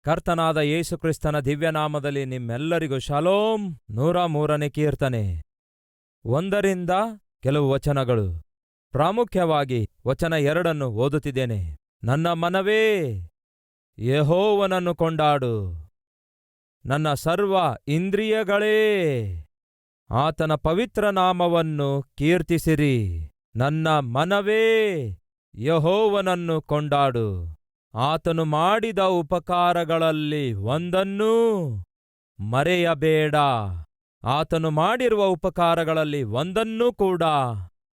ಕರ್ತನಾದ ಯೇಸುಕ್ರಿಸ್ತನ ದಿವ್ಯನಾಮದಲ್ಲಿ ನಿಮ್ಮೆಲ್ಲರಿಗೂ ಶಾಲೋಮ್. 103ನೇ ಕೀರ್ತನೆ 1ರಿಂದ ಕೆಲವು ವಚನಗಳು. ಪ್ರಾಮುಖ್ಯವಾಗಿ ವಚನ 2 ಓದುತ್ತಿದ್ದೇನೆ. ನನ್ನ ಮನವೇ, ಯೆಹೋವನನ್ನು ಕೊಂಡಾಡು. ನನ್ನ ಸರ್ವ ಇಂದ್ರಿಯಗಳೇ, ಆತನ ಪವಿತ್ರ ನಾಮವನ್ನು ಕೀರ್ತಿಸಿರಿ. ನನ್ನ ಮನವೇ, ಯೆಹೋವನನ್ನು ಕೊಂಡಾಡು. ಆತನು ಮಾಡಿದ ಉಪಕಾರಗಳಲ್ಲಿ ಒಂದನ್ನೂ ಮರೆಯಬೇಡ. ಆತನು ಮಾಡಿರುವ ಉಪಕಾರಗಳಲ್ಲಿ ಒಂದನ್ನೂ ಕೂಡ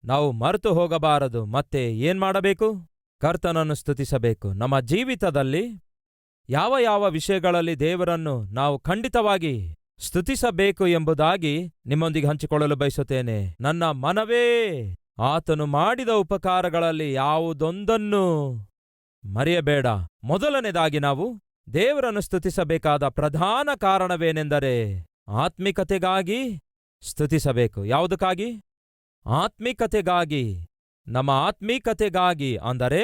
ನಾವು ಮರೆತು ಹೋಗಬಾರದು. ಮತ್ತೆ ಏನ್ಮಾಡಬೇಕು? ಕರ್ತನನ್ನು ಸ್ತುತಿಸಬೇಕು. ನಮ್ಮ ಜೀವಿತದಲ್ಲಿ ಯಾವ ಯಾವ ವಿಷಯಗಳಲ್ಲಿ ದೇವರನ್ನು ನಾವು ಖಂಡಿತವಾಗಿ ಸ್ತುತಿಸಬೇಕು ಎಂಬುದಾಗಿ ನಿಮ್ಮೊಂದಿಗೆ ಹಂಚಿಕೊಳ್ಳಲು ಬಯಸುತ್ತೇನೆ. ನನ್ನ ಮನವೇ, ಆತನು ಮಾಡಿದ ಉಪಕಾರಗಳಲ್ಲಿ ಯಾವುದೊಂದನ್ನು ಮರೆಯಬೇಡ. ಮೊದಲನೇದಾಗಿ ನಾವು ದೇವರನ್ನು ಸ್ತುತಿಸಬೇಕಾದ ಪ್ರಧಾನ ಕಾರಣವೇನೆಂದರೆ ಆತ್ಮಿಕತೆಗಾಗಿ ಸ್ತುತಿಸಬೇಕು. ಯಾವುದಕ್ಕಾಗಿ? ಆತ್ಮಿಕತೆಗಾಗಿ. ನಮ್ಮ ಆತ್ಮೀಕತೆಗಾಗಿ ಅಂದರೆ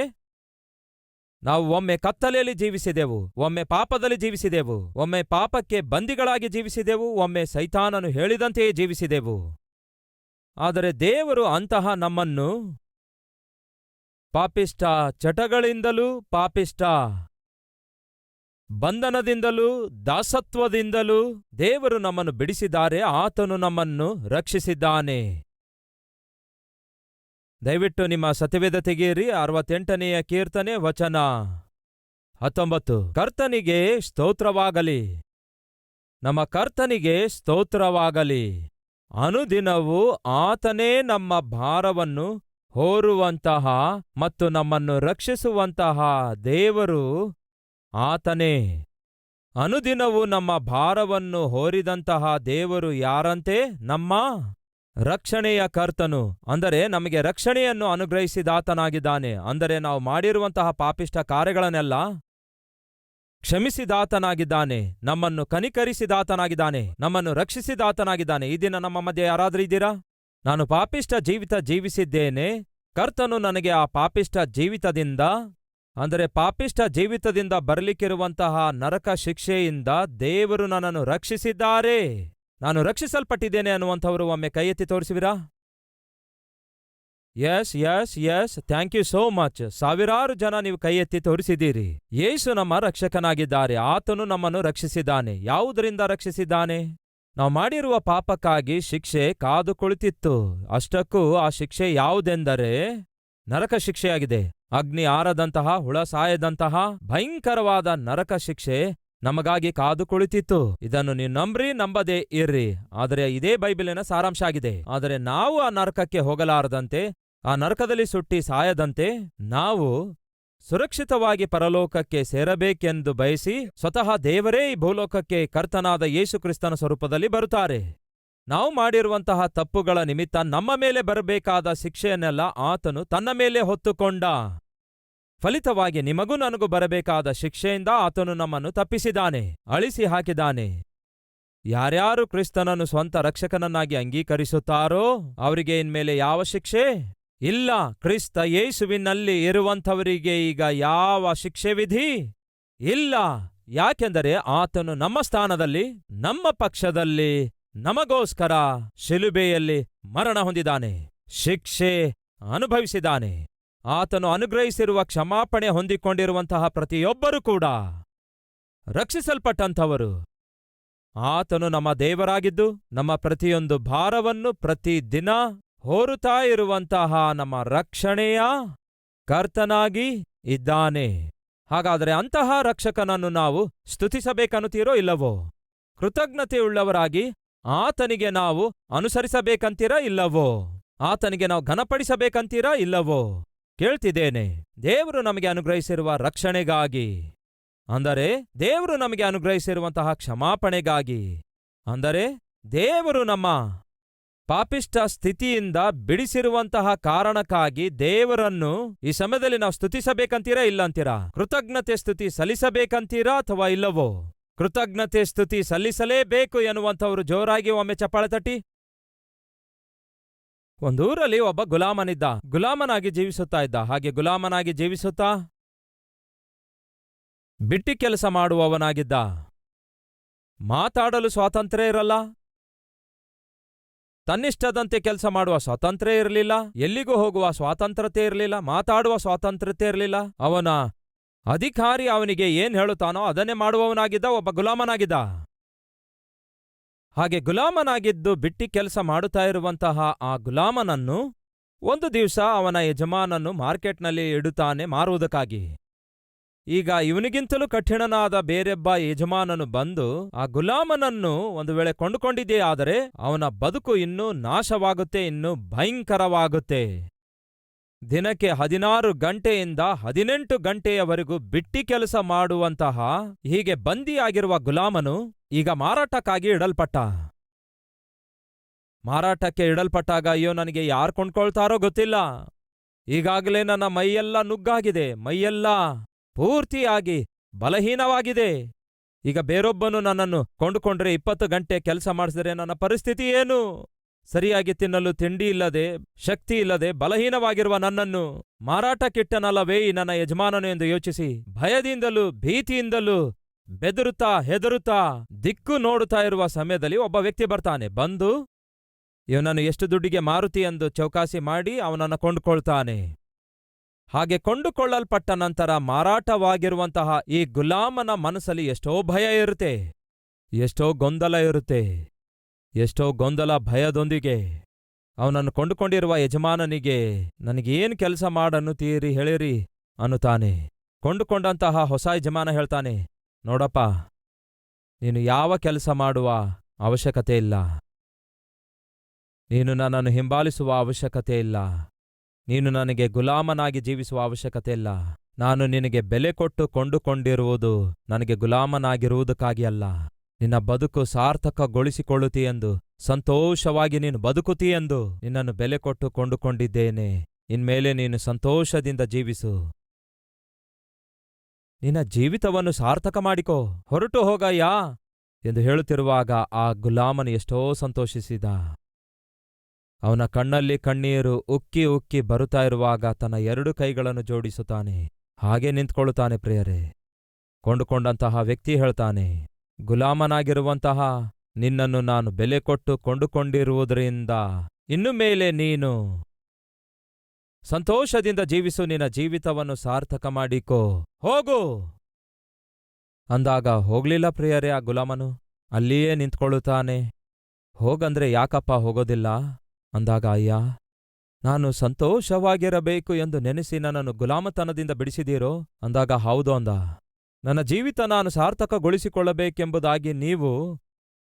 ನಾವು ಒಮ್ಮೆ ಕತ್ತಲೆಯಲ್ಲಿ ಜೀವಿಸಿದೆವು, ಒಮ್ಮೆ ಪಾಪದಲ್ಲಿ ಜೀವಿಸಿದೆವು, ಒಮ್ಮೆ ಪಾಪಕ್ಕೆ ಬಂದಿಗಳಾಗಿ ಜೀವಿಸಿದೆವು, ಒಮ್ಮೆ ಸೈತಾನನು ಹೇಳಿದಂತೆಯೇ ಜೀವಿಸಿದೆವು. ಆದರೆ ದೇವರು ಅಂತಹ ನಮ್ಮನ್ನು ಪಾಪಿಷ್ಟ ಚಟಗಳಿಂದಲೂ, ಪಾಪಿಷ್ಟ ಬಂಧನದಿಂದಲೂ, ದಾಸತ್ವದಿಂದಲೂ ದೇವರು ನಮ್ಮನ್ನು ಬಿಡಿಸಿದ್ದಾರೆ. ಆತನು ನಮ್ಮನ್ನು ರಕ್ಷಿಸಿದ್ದಾನೆ. ದಯವಿಟ್ಟು ನಿಮ್ಮ ಸತ್ಯವೇದ ತೆಗೆಯಿರಿ. 68ನೆಯ ಕೀರ್ತನೆ ವಚನ 19. ಕರ್ತನಿಗೆ ಸ್ತೋತ್ರವಾಗಲಿ, ನಮ್ಮ ಕರ್ತನಿಗೆ ಸ್ತೋತ್ರವಾಗಲಿ. ಅನುದಿನವೂ ಆತನೇ ನಮ್ಮ ಭಾರವನ್ನು ಹೊರುವಂತಹ ಮತ್ತು ನಮ್ಮನ್ನು ರಕ್ಷಿಸುವಂತಹ ದೇವರು ಆತನೇ. ಅನುದಿನವೂ ನಮ್ಮ ಭಾರವನ್ನು ಹೊರಿದಂತಹ ದೇವರು ಯಾರಂತೆ? ನಮ್ಮ ರಕ್ಷಣೆಯ ಕರ್ತನು. ಅಂದರೆ ನಮಗೆ ರಕ್ಷಣೆಯನ್ನು ಅನುಗ್ರಹಿಸಿದಾತನಾಗಿದ್ದಾನೆ. ಅಂದರೆ ನಾವು ಮಾಡಿರುವಂತಹ ಪಾಪಿಷ್ಟ ಕಾರ್ಯಗಳನ್ನೆಲ್ಲ ಕ್ಷಮಿಸಿದಾತನಾಗಿದ್ದಾನೆ, ನಮ್ಮನ್ನು ಕನಿಕರಿಸಿದಾತನಾಗಿದ್ದಾನೆ, ನಮ್ಮನ್ನು ರಕ್ಷಿಸಿದಾತನಾಗಿದ್ದಾನೆ. ಈ ದಿನ ನಮ್ಮ ಮಧ್ಯೆ ಯಾರಾದರೂ ಇದ್ದೀರಾ? ನಾನು ಪಾಪಿಷ್ಟ ಜೀವಿತ ಜೀವಿಸಿದ್ದೇನೆ, ಕರ್ತನು ನನಗೆ ಆ ಪಾಪಿಷ್ಟ ಜೀವಿತದಿಂದ ಅಂದರೆ ಪಾಪಿಷ್ಟ ಜೀವಿತದಿಂದ ಬರಲಿಕ್ಕಿರುವಂತಹ ನರಕ ಶಿಕ್ಷೆಯಿಂದ ದೇವರು ನನ್ನನ್ನು ರಕ್ಷಿಸಿದ್ದಾರೆ, ನಾನು ರಕ್ಷಿಸಲ್ಪಟ್ಟಿದ್ದೇನೆ ಅನ್ನುವಂಥವರು ಒಮ್ಮೆ ಕೈ ಎತ್ತಿ ತೋರಿಸುವಿರಾ? Yes yes yes, thank you so much. ಸಾವಿರಾರು ಜನ ನೀವು ಕೈ ಎತ್ತಿ ತೋರಿಸಿದ್ದೀರಿ. ಯೇಸು ನಮ್ಮ ರಕ್ಷಕನಾಗಿದ್ದಾರೆ. ಆತನು ನಮ್ಮನ್ನು ರಕ್ಷಿಸಿದ್ದಾನೆ. ಯಾವುದರಿಂದ ರಕ್ಷಿಸಿದ್ದಾನೆ? ನಾವು ಮಾಡಿರುವ ಪಾಪಕ್ಕಾಗಿ ಶಿಕ್ಷೆ ಕಾದು ಕುಳಿತಿತ್ತು. ಅಷ್ಟಕ್ಕೂ ಆ ಶಿಕ್ಷೆ ಯಾವುದೆಂದರೆ ನರಕ ಶಿಕ್ಷೆಯಾಗಿದೆ. ಅಗ್ನಿ ಆರದಂತಹ, ಹುಳ ಸಾಯದಂತಹ ಭಯಂಕರವಾದ ನರಕ ಶಿಕ್ಷೆ ನಮಗಾಗಿ ಕಾದು ಕುಳಿತಿತ್ತು. ಇದನ್ನು ನೀವು ನಂಬ್ರಿ ನಂಬದೇ ಇರ್ರಿ, ಆದರೆ ಇದೇ ಬೈಬಲಿನ ಸಾರಾಂಶ ಆಗಿದೆ. ಆದರೆ ನಾವು ಆ ನರಕಕ್ಕೆ ಹೋಗಲಾರದಂತೆ, ಆ ನರಕದಲ್ಲಿ ಸುಟ್ಟಿ ಸಾಯದಂತೆ ನಾವು ಸುರಕ್ಷಿತವಾಗಿ ಪರಲೋಕಕ್ಕೆ ಸೇರಬೇಕೆಂದು ಬಯಸಿ ಸ್ವತಃ ದೇವರೇ ಈ ಭೂಲೋಕಕ್ಕೆ ಕರ್ತನಾದ ಯೇಸುಕ್ರಿಸ್ತನ ಸ್ವರೂಪದಲ್ಲಿ ಬರುತ್ತಾರೆ. ನಾವು ಮಾಡಿರುವಂತಹ ತಪ್ಪುಗಳ ನಿಮಿತ್ತ ನಮ್ಮ ಮೇಲೆ ಬರಬೇಕಾದ ಶಿಕ್ಷೆಯನ್ನೆಲ್ಲ ಆತನು ತನ್ನ ಮೇಲೆ ಹೊತ್ತುಕೊಂಡ. ಫಲಿತವಾಗಿ ನಿಮಗೂ ನನಗೂ ಬರಬೇಕಾದ ಶಿಕ್ಷೆಯಿಂದ ಆತನು ನಮ್ಮನ್ನು ತಪ್ಪಿಸಿದ್ದಾನೆ, ಅಳಿಸಿ ಹಾಕಿದ್ದಾನೆ. ಯಾರ್ಯಾರು ಕ್ರಿಸ್ತನನ್ನು ಸ್ವಂತ ರಕ್ಷಕನನ್ನಾಗಿ ಅಂಗೀಕರಿಸುತ್ತಾರೋ ಅವರಿಗೆ ಇನ್ಮೇಲೆ ಯಾವ ಶಿಕ್ಷೆ ಇಲ್ಲ. ಕ್ರಿಸ್ತ ಯೇಸುವಿನಲ್ಲಿ ಇರುವಂಥವರಿಗೆ ಈಗ ಯಾವ ಶಿಕ್ಷೆ ವಿಧಿ ಇಲ್ಲ. ಯಾಕೆಂದರೆ ಆತನು ನಮ್ಮ ಸ್ಥಾನದಲ್ಲಿ, ನಮ್ಮ ಪಕ್ಷದಲ್ಲಿ ನಮಗೋಸ್ಕರ ಶಿಲುಬೆಯಲ್ಲಿ ಮರಣ ಹೊಂದಿದ್ದಾನೆ, ಶಿಕ್ಷೆ ಅನುಭವಿಸಿದ್ದಾನೆ. ಆತನು ಅನುಗ್ರಹಿಸಿರುವ ಕ್ಷಮಾಪಣೆ ಹೊಂದಿಕೊಂಡಿರುವಂತಹ ಪ್ರತಿಯೊಬ್ಬರೂ ಕೂಡ ರಕ್ಷಿಸಲ್ಪಟ್ಟಂಥವರು. ಆತನು ನಮ್ಮ ದೇವರಾಗಿದ್ದು ನಮ್ಮ ಪ್ರತಿಯೊಂದು ಭಾರವನ್ನು ಪ್ರತಿದಿನ ಹೊರುತ್ತಾ ಇರುವಂತಹ ನಮ್ಮ ರಕ್ಷಣೆಯ ಕರ್ತನಾಗಿ ಇದ್ದಾನೆ. ಹಾಗಾದರೆ ಅಂತಹ ರಕ್ಷಕನನ್ನು ನಾವು ಸ್ತುತಿಸಬೇಕನ್ನುತ್ತೀರೋ ಇಲ್ಲವೋ? ಕೃತಜ್ಞತೆಯುಳ್ಳವರಾಗಿ ಆತನಿಗೆ ನಾವು ಅನುಸರಿಸಬೇಕಂತೀರಾ ಇಲ್ಲವೋ? ಆತನಿಗೆ ನಾವು ಘನಪಡಿಸಬೇಕಂತೀರಾ ಇಲ್ಲವೋ? ಕೇಳ್ತಿದ್ದೇನೆ. ದೇವರು ನಮಗೆ ಅನುಗ್ರಹಿಸಿರುವ ರಕ್ಷಣೆಗಾಗಿ, ಅಂದರೆ ದೇವರು ನಮಗೆ ಅನುಗ್ರಹಿಸಿರುವಂತಹ ಕ್ಷಮಾಪಣೆಗಾಗಿ, ಅಂದರೆ ದೇವರು ನಮ್ಮ ಪಾಪಿಷ್ಟ ಸ್ಥಿತಿಯಿಂದ ಬಿಡಿಸಿರುವಂತಹ ಕಾರಣಕ್ಕಾಗಿ ದೇವರನ್ನು ಈ ಸಮಯದಲ್ಲಿ ನಾವು ಸ್ತುತಿಸಬೇಕಂತೀರಾ ಇಲ್ಲಂತೀರಾ? ಕೃತಜ್ಞತೆ ಸ್ತುತಿ ಸಲ್ಲಿಸಬೇಕಂತೀರಾ ಅಥವಾ ಇಲ್ಲವೋ? ಕೃತಜ್ಞತೆ ಸ್ತುತಿ ಸಲ್ಲಿಸಲೇಬೇಕು ಎನ್ನುವಂಥವರು ಜೋರಾಗಿ ಒಮ್ಮೆ ಚಪ್ಪಾಳೆ ತಟ್ಟಿ. ಒಂದೂರಲ್ಲಿ ಒಬ್ಬ ಗುಲಾಮನಿದ್ದ. ಗುಲಾಮನಾಗಿ ಜೀವಿಸುತ್ತಾ ಇದ್ದ. ಹಾಗೆ ಗುಲಾಮನಾಗಿ ಜೀವಿಸುತ್ತಾ ಬಿಟ್ಟಿ ಕೆಲಸ ಮಾಡುವವನಾಗಿದ್ದ. ಮಾತಾಡಲು ಸ್ವಾತಂತ್ರ್ಯ ಇರಲ್ಲ, ತನ್ನಿಷ್ಟದಂತೆ ಕೆಲಸ ಮಾಡುವ ಸ್ವಾತಂತ್ರ್ಯ ಇರಲಿಲ್ಲ, ಎಲ್ಲಿಗೂ ಹೋಗುವ ಸ್ವಾತಂತ್ರ್ಯತೆ ಇರಲಿಲ್ಲ, ಮಾತಾಡುವ ಸ್ವಾತಂತ್ರ್ಯತೆ ಇರಲಿಲ್ಲ. ಅವನ ಅಧಿಕಾರಿ ಅವನಿಗೆ ಏನ್ ಹೇಳುತ್ತಾನೋ ಅದನ್ನೇ ಮಾಡುವವನಾಗಿದ್ದ, ಒಬ್ಬ ಗುಲಾಮನಾಗಿದ್ದ. ಹಾಗೆ ಗುಲಾಮನಾಗಿದ್ದು ಬಿಟ್ಟಿ ಕೆಲಸ ಮಾಡುತ್ತಾ ಇರುವಂತಹ ಆ ಗುಲಾಮನನ್ನು ಒಂದು ದಿವಸ ಅವನ ಯಜಮಾನನು ಮಾರ್ಕೆಟ್ನಲ್ಲಿ ಇಡುತ್ತಾನೆ ಮಾರುವುದಕ್ಕಾಗಿ. ಈಗ ಇವನಿಗಿಂತಲೂ ಕಠಿಣನಾದ ಬೇರೆಬ್ಬ ಯಜಮಾನನು ಬಂದು ಆ ಗುಲಾಮನನ್ನು ಒಂದು ವೇಳೆ ಕೊಂಡುಕೊಂಡಿದೆಯಾದರೆ ಅವನ ಬದುಕು ಇನ್ನೂ ನಾಶವಾಗುತ್ತೆ, ಇನ್ನೂ ಭಯಂಕರವಾಗುತ್ತೆ. ದಿನಕ್ಕೆ 16 ಗಂಟೆಯಿಂದ 18 ಗಂಟೆಯವರೆಗೂ ಬಿಟ್ಟಿ ಕೆಲಸ ಮಾಡುವಂತಹ ಹೀಗೆ ಬಂದಿಯಾಗಿರುವ ಗುಲಾಮನು ಈಗ ಮಾರಾಟಕ್ಕಾಗಿ ಇಡಲ್ಪಟ್ಟ. ಮಾರಾಟಕ್ಕೆ ಇಡಲ್ಪಟ್ಟಾಗ ಅಯ್ಯೋ ನನಗೆ ಯಾರು ಕೊಂಡ್ಕೊಳ್ತಾರೋ ಗೊತ್ತಿಲ್ಲ, ಈಗಾಗಲೇ ನನ್ನ ಮೈಯೆಲ್ಲ ನುಗ್ಗಾಗಿದೆ, ಮೈಯೆಲ್ಲ ಪೂರ್ತಿಯಾಗಿ ಬಲಹೀನವಾಗಿದೆ. ಈಗ ಬೇರೊಬ್ಬನು ನನ್ನನ್ನು ಕೊಂಡುಕೊಂಡ್ರೆ 20 ಗಂಟೆ ಕೆಲಸ ಮಾಡಿಸಿದರೆ ನನ್ನ ಪರಿಸ್ಥಿತಿ ಏನು? ಸರಿಯಾಗಿ ತಿನ್ನಲು ತಿಂಡಿ ಇಲ್ಲದೆ, ಶಕ್ತಿ ಇಲ್ಲದೆ ಬಲಹೀನವಾಗಿರುವ ನನ್ನನ್ನು ಮಾರಾಟಕ್ಕಿಟ್ಟನಲ್ಲವೇ ಈ ನನ್ನ ಯಜಮಾನನು ಎಂದು ಯೋಚಿಸಿ ಭಯದಿಂದಲೂ ಭೀತಿಯಿಂದಲೂ ಬೆದರುತ್ತಾ ಹೆದರುತ್ತಾ ದಿಕ್ಕು ನೋಡುತ್ತಾ ಇರುವ ಸಮಯದಲ್ಲಿ ಒಬ್ಬ ವ್ಯಕ್ತಿ ಬರ್ತಾನೆ. ಬಂದು ಇವನನ್ನು ಎಷ್ಟು ದುಡ್ಡಿಗೆ ಮಾರುತಿ ಎಂದು ಚೌಕಾಸಿ ಮಾಡಿ ಅವನನ್ನು ಕೊಂಡುಕೊಳ್ತಾನೆ. ಹಾಗೆ ಕೊಂಡುಕೊಳ್ಳಲ್ಪಟ್ಟ ನಂತರ ಮಾರಾಟವಾಗಿರುವಂತಹ ಈ ಗುಲಾಮನ ಮನಸ್ಸಲ್ಲಿ ಎಷ್ಟೋ ಭಯ ಇರುತ್ತೆ, ಎಷ್ಟೋ ಗೊಂದಲ ಇರುತ್ತೆ, ಎಷ್ಟೋ ಗೊಂದಲ ಭಯದೊಂದಿಗೆ ಅವನನ್ನು ಕೊಂಡುಕೊಂಡಿರುವ ಯಜಮಾನನಿಗೆ ನನಗೇನು ಕೆಲಸ ಮಾಡನ್ನುತ್ತೀರಿ ಹೇಳಿರಿ ಅನ್ನುತ್ತಾನೆ. ಕೊಂಡುಕೊಂಡಂತಹ ಹೊಸ ಯಜಮಾನ ಹೇಳ್ತಾನೆ, ನೋಡಪ್ಪ, ನೀನು ಯಾವ ಕೆಲಸ ಮಾಡುವ ಅವಶ್ಯಕತೆ ಇಲ್ಲ, ನೀನು ನನ್ನನ್ನು ಹಿಂಬಾಲಿಸುವ ಅವಶ್ಯಕತೆ ಇಲ್ಲ, ನೀನು ನನಗೆ ಗುಲಾಮನಾಗಿ ಜೀವಿಸುವ ಅವಶ್ಯಕತೆ ಇಲ್ಲ. ನಾನು ನಿನಗೆ ಬೆಲೆ ಕೊಟ್ಟು ಕೊಂಡುಕೊಂಡಿರುವುದು ನನಗೆ ಗುಲಾಮನಾಗಿರುವುದಕ್ಕಾಗಿ ಅಲ್ಲ, ನಿನ್ನ ಬದುಕು ಸಾರ್ಥಕಗೊಳಿಸಿಕೊಳ್ಳುತ್ತೀಯೆಂದು, ಸಂತೋಷವಾಗಿ ನೀನು ಬದುಕುತ್ತೀಯೆಂದು ನಿನ್ನನ್ನು ಬೆಲೆ ಕೊಟ್ಟು ಕೊಂಡುಕೊಂಡಿದ್ದೇನೆ. ಇನ್ಮೇಲೆ ನೀನು ಸಂತೋಷದಿಂದ ಜೀವಿಸು, ನಿನ್ನ ಜೀವಿತವನ್ನು ಸಾರ್ಥಕ ಮಾಡಿಕೋ, ಹೊರಟು ಹೋಗಯ್ಯ ಎಂದು ಹೇಳುತ್ತಿರುವಾಗ ಆ ಗುಲಾಮನು ಎಷ್ಟೋ ಸಂತೋಷಿಸಿದ. ಅವನ ಕಣ್ಣಲ್ಲಿ ಕಣ್ಣೀರು ಉಕ್ಕಿ ಉಕ್ಕಿ ಬರುತ್ತಾ ಇರುವಾಗ ತನ್ನ 2 ಕೈಗಳನ್ನು ಜೋಡಿಸುತ್ತಾನೆ, ಹಾಗೆ ನಿಂತ್ಕೊಳ್ಳುತ್ತಾನೆ. ಪ್ರಿಯರೇ, ಕೊಂಡುಕೊಂಡಂತಹ ವ್ಯಕ್ತಿ ಹೇಳ್ತಾನೆ, ಗುಲಾಮನಾಗಿರುವಂತಹ ನಿನ್ನನ್ನು ನಾನು ಬೆಲೆ ಕೊಟ್ಟು ಕೊಂಡುಕೊಂಡಿರುವುದರಿಂದ ಇನ್ನು ಮೇಲೆ ನೀನು ಸಂತೋಷದಿಂದ ಜೀವಿಸು, ನಿನ್ನ ಜೀವಿತವನ್ನು ಸಾರ್ಥಕ ಮಾಡಿಕೋ, ಹೋಗು ಅಂದಾಗ ಹೋಗ್ಲಿಲ್ಲ. ಪ್ರಿಯರೇ, ಆ ಗುಲಾಮನು ಅಲ್ಲಿಯೇ ನಿಂತ್ಕೊಳ್ಳುತ್ತಾನೆ. ಹೋಗಂದ್ರೆ ಯಾಕಪ್ಪ ಹೋಗೋದಿಲ್ಲ ಅಂದಾಗ, ಅಯ್ಯ, ನಾನು ಸಂತೋಷವಾಗಿರಬೇಕು ಎಂದು ನೆನೆಸಿ ನನ್ನನ್ನು ಗುಲಾಮತನದಿಂದ ಬಿಡಿಸಿದೀರೋ ಅಂದಾಗ, ಹೌದು ಅಂದ. ನನ್ನ ಜೀವಿತ ನಾನು ಸಾರ್ಥಕಗೊಳಿಸಿಕೊಳ್ಳಬೇಕೆಂಬುದಾಗಿ ನೀವು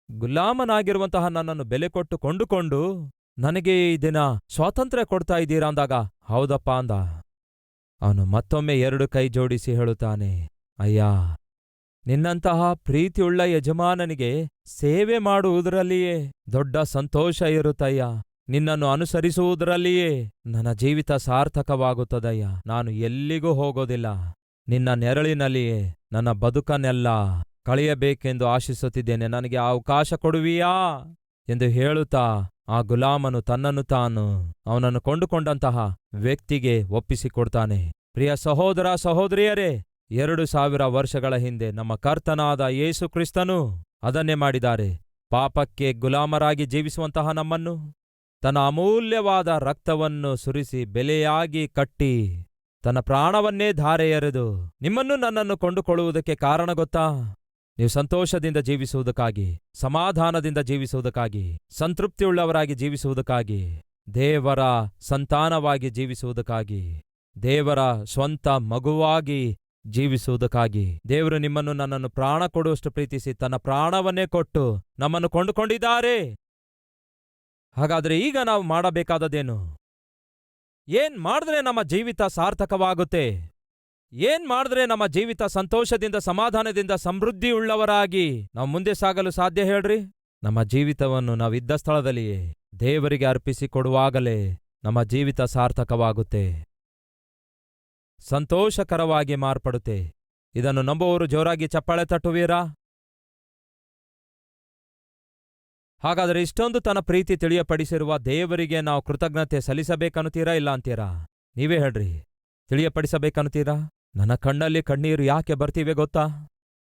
ಗುಲಾಮನಾಗಿರುವಂತಹ ನನ್ನನ್ನು ಬೆಲೆ ಕೊಟ್ಟು ಕೊಂಡುಕೊಂಡು ನನಗೆ ಈ ದಿನ ಸ್ವಾತಂತ್ರ್ಯ ಕೊಡ್ತಾ ಇದ್ದೀರಾ ಅಂದಾಗ, ಹೌದಪ್ಪ ಅಂದ. ಅವನು ಮತ್ತೊಮ್ಮೆ 2 ಕೈ ಜೋಡಿಸಿ ಹೇಳುತ್ತಾನೆ, ಅಯ್ಯ, ನಿನ್ನಂತಹ ಪ್ರೀತಿಯುಳ್ಳ ಯಜಮಾನನಿಗೆ ಸೇವೆ ಮಾಡುವುದರಲ್ಲಿಯೇ ದೊಡ್ಡ ಸಂತೋಷ ಇರುತ್ತಯ್ಯ, ನಿನ್ನನ್ನು ಅನುಸರಿಸುವುದರಲ್ಲಿಯೇ ನನ್ನ ಜೀವಿತ ಸಾರ್ಥಕವಾಗುತ್ತದಯ್ಯ. ನಾನು ಎಲ್ಲಿಗೂ ಹೋಗೋದಿಲ್ಲ, ನಿನ್ನ ನೆರಳಿನಲ್ಲಿಯೇ ನನ್ನ ಬದುಕನ್ನೆಲ್ಲ ಕಳೆಯಬೇಕೆಂದು ಆಶಿಸುತ್ತಿದ್ದೇನೆ, ನನಗೆ ಅವಕಾಶ ಕೊಡುವಿಯಾ ಎಂದು ಹೇಳುತ್ತಾ ಆ ಗುಲಾಮನು ತನ್ನನ್ನು ತಾನು ಅವನನ್ನು ಕೊಂಡುಕೊಂಡಂತಹ ವ್ಯಕ್ತಿಗೆ ಒಪ್ಪಿಸಿಕೊಡ್ತಾನೆ. ಪ್ರಿಯ ಸಹೋದರ ಸಹೋದರಿಯರೇ, 2000 ವರ್ಷಗಳ ಹಿಂದೆ ನಮ್ಮ ಕರ್ತನಾದ ಯೇಸು ಕ್ರಿಸ್ತನು ಅದನ್ನೇ ಮಾಡಿದ್ದಾರೆ. ಪಾಪಕ್ಕೆ ಗುಲಾಮರಾಗಿ ಜೀವಿಸುವಂತಹ ನಮ್ಮನ್ನು ತನ್ನ ಅಮೂಲ್ಯವಾದ ರಕ್ತವನ್ನು ಸುರಿಸಿ ಬೆಲೆಯಾಗಿ ಕಟ್ಟಿ ತನ್ನ ಪ್ರಾಣವನ್ನೇ ಧಾರೆ ಎರೆದು ನಿಮ್ಮನ್ನು ನನ್ನನ್ನು ಕೊಂಡುಕೊಳ್ಳುವುದಕ್ಕೆ ಕಾರಣ ಗೊತ್ತಾ? ನೀವು ಸಂತೋಷದಿಂದ ಜೀವಿಸುವುದಕ್ಕಾಗಿ, ಸಮಾಧಾನದಿಂದ ಜೀವಿಸುವುದಕ್ಕಾಗಿ, ಸಂತೃಪ್ತಿಯುಳ್ಳವರಾಗಿ ಜೀವಿಸುವುದಕ್ಕಾಗಿ, ದೇವರ ಸಂತಾನವಾಗಿ ಜೀವಿಸುವುದಕ್ಕಾಗಿ, ದೇವರ ಸ್ವಂತ ಮಗುವಾಗಿ ಜೀವಿಸುವುದಕ್ಕಾಗಿ ದೇವರು ನಿಮ್ಮನ್ನು ನನ್ನನ್ನು ಪ್ರಾಣ ಕೊಡುವಷ್ಟು ಪ್ರೀತಿಸಿ ತನ್ನ ಪ್ರಾಣವನ್ನೇ ಕೊಟ್ಟು ನಮ್ಮನ್ನು ಕೊಂಡುಕೊಂಡಿದ್ದಾರೆ. ಹಾಗಾದ್ರೆ ಈಗ ನಾವು ಮಾಡಬೇಕಾದದ್ದೇನು? ಏನ್ ಮಾಡಿದ್ರೆ ನಮ್ಮ ಜೀವಿತ ಸಾರ್ಥಕವಾಗುತ್ತೆ? ಏನ್ ಮಾಡಿದ್ರೆ ನಮ್ಮ ಜೀವಿತ ಸಂತೋಷದಿಂದ ಸಮಾಧಾನದಿಂದ ಸಮೃದ್ಧಿಯುಳ್ಳವರಾಗಿ ನಾವು ಮುಂದೆ ಸಾಗಲು ಸಾಧ್ಯ ಹೇಳ್ರಿ? ನಮ್ಮ ಜೀವಿತವನ್ನು ನಾವಿದ್ದ ಸ್ಥಳದಲ್ಲಿಯೇ ದೇವರಿಗೆ ಅರ್ಪಿಸಿಕೊಡುವಾಗಲೇ ನಮ್ಮ ಜೀವಿತ ಸಾರ್ಥಕವಾಗುತ್ತೆ, ಸಂತೋಷಕರವಾಗಿ ಮಾರ್ಪಡುತ್ತೆ. ಇದನ್ನು ನಂಬುವವರು ಜೋರಾಗಿ ಚಪ್ಪಾಳೆ ತಟ್ಟುವೀರಾ? ಹಾಗಾದರೆ ಇಷ್ಟೊಂದು ತನ್ನ ಪ್ರೀತಿ ತಿಳಿಯಪಡಿಸಿರುವ ದೇವರಿಗೆ ನಾವು ಕೃತಜ್ಞತೆ ಸಲ್ಲಿಸಬೇಕನ್ನುತ್ತೀರಾ ಇಲ್ಲ ಅಂತೀರಾ? ನೀವೇ ಹೇಳ್ರಿ, ತಿಳಿಯಪಡಿಸಬೇಕನ್ನುತ್ತೀರಾ? ನನ್ನ ಕಣ್ಣಲ್ಲಿ ಕಣ್ಣೀರು ಯಾಕೆ ಬರ್ತಿವೆ ಗೊತ್ತಾ?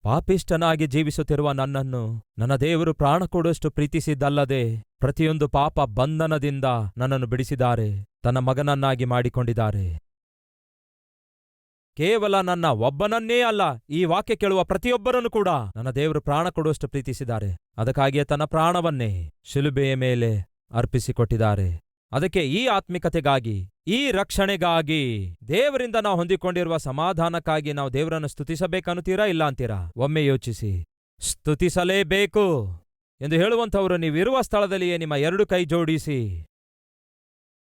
ಪಾಪಿಷ್ಠನಾಗಿ ಜೀವಿಸುತ್ತಿರುವ ನನ್ನನ್ನು ನನ್ನ ದೇವರು ಪ್ರಾಣ ಕೊಡುವಷ್ಟು ಪ್ರೀತಿಸಿದ್ದಲ್ಲದೆ ಪ್ರತಿಯೊಂದು ಪಾಪ ಬಂಧನದಿಂದ ನನ್ನನ್ನು ಬಿಡಿಸಿದ್ದಾರೆ, ತನ್ನ ಮಗನನ್ನಾಗಿ ಮಾಡಿಕೊಂಡಿದ್ದಾರೆ. ಕೇವಲ ನನ್ನ ಒಬ್ಬನನ್ನೇ ಅಲ್ಲ, ಈ ವಾಕ್ಯ ಕೇಳುವ ಪ್ರತಿಯೊಬ್ಬರನ್ನು ಕೂಡ ನನ್ನ ದೇವರು ಪ್ರಾಣ ಕೊಡುವಷ್ಟು ಪ್ರೀತಿಸಿದ್ದಾರೆ. ಅದಕ್ಕಾಗಿಯೇ ತನ್ನ ಪ್ರಾಣವನ್ನೇ ಶಿಲುಬೆಯ ಮೇಲೆ ಅರ್ಪಿಸಿಕೊಟ್ಟಿದ್ದಾರೆ. ಅದಕ್ಕೆ ಈ ಆತ್ಮಿಕತೆಗಾಗಿ, ಈ ರಕ್ಷಣೆಗಾಗಿ, ದೇವರಿಂದ ನಾವು ಹೊಂದಿಕೊಂಡಿರುವ ಸಮಾಧಾನಕ್ಕಾಗಿ ನಾವು ದೇವರನ್ನು ಸ್ತುತಿಸಬೇಕನ್ನುತ್ತೀರಾ, ಇಲ್ಲ ಅಂತೀರಾ? ಒಮ್ಮೆ ಯೋಚಿಸಿ. ಸ್ತುತಿಸಲೇಬೇಕು ಎಂದು ಹೇಳುವಂಥವರು ನೀವಿರುವ ಸ್ಥಳದಲ್ಲಿಯೇ ನಿಮ್ಮ 2 ಕೈ ಜೋಡಿಸಿ,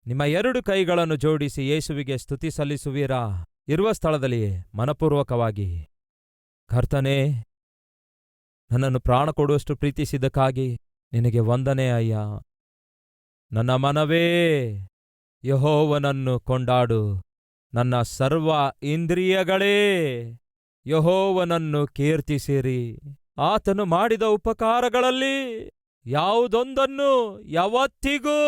ನಿಮ್ಮ 2 ಕೈಗಳನ್ನು ಜೋಡಿಸಿ ಯೇಸುವಿಗೆ ಸ್ತುತಿ ಸಲ್ಲಿಸುವಿರಾ? ಇರುವ ಸ್ಥಳದಲ್ಲಿಯೇ ಮನಪೂರ್ವಕವಾಗಿ, ಕರ್ತನೇ, ನನ್ನನ್ನು ಪ್ರಾಣ ಕೊಡುವಷ್ಟು ಪ್ರೀತಿಸಿದ್ದಕ್ಕಾಗಿ ನಿನಗೆ ವಂದನೆ ಅಯ್ಯ. ನನ್ನ ಮನವೇ ಯೆಹೋವನನ್ನು ಕೊಂಡಾಡು, ನನ್ನ ಸರ್ವ ಇಂದ್ರಿಯಗಳೇ ಯೆಹೋವನನ್ನು ಕೀರ್ತಿಸಿರಿ. ಆತನು ಮಾಡಿದ ಉಪಕಾರಗಳಲ್ಲಿ ಯಾವುದೊಂದನ್ನು ಯಾವತ್ತಿಗೂ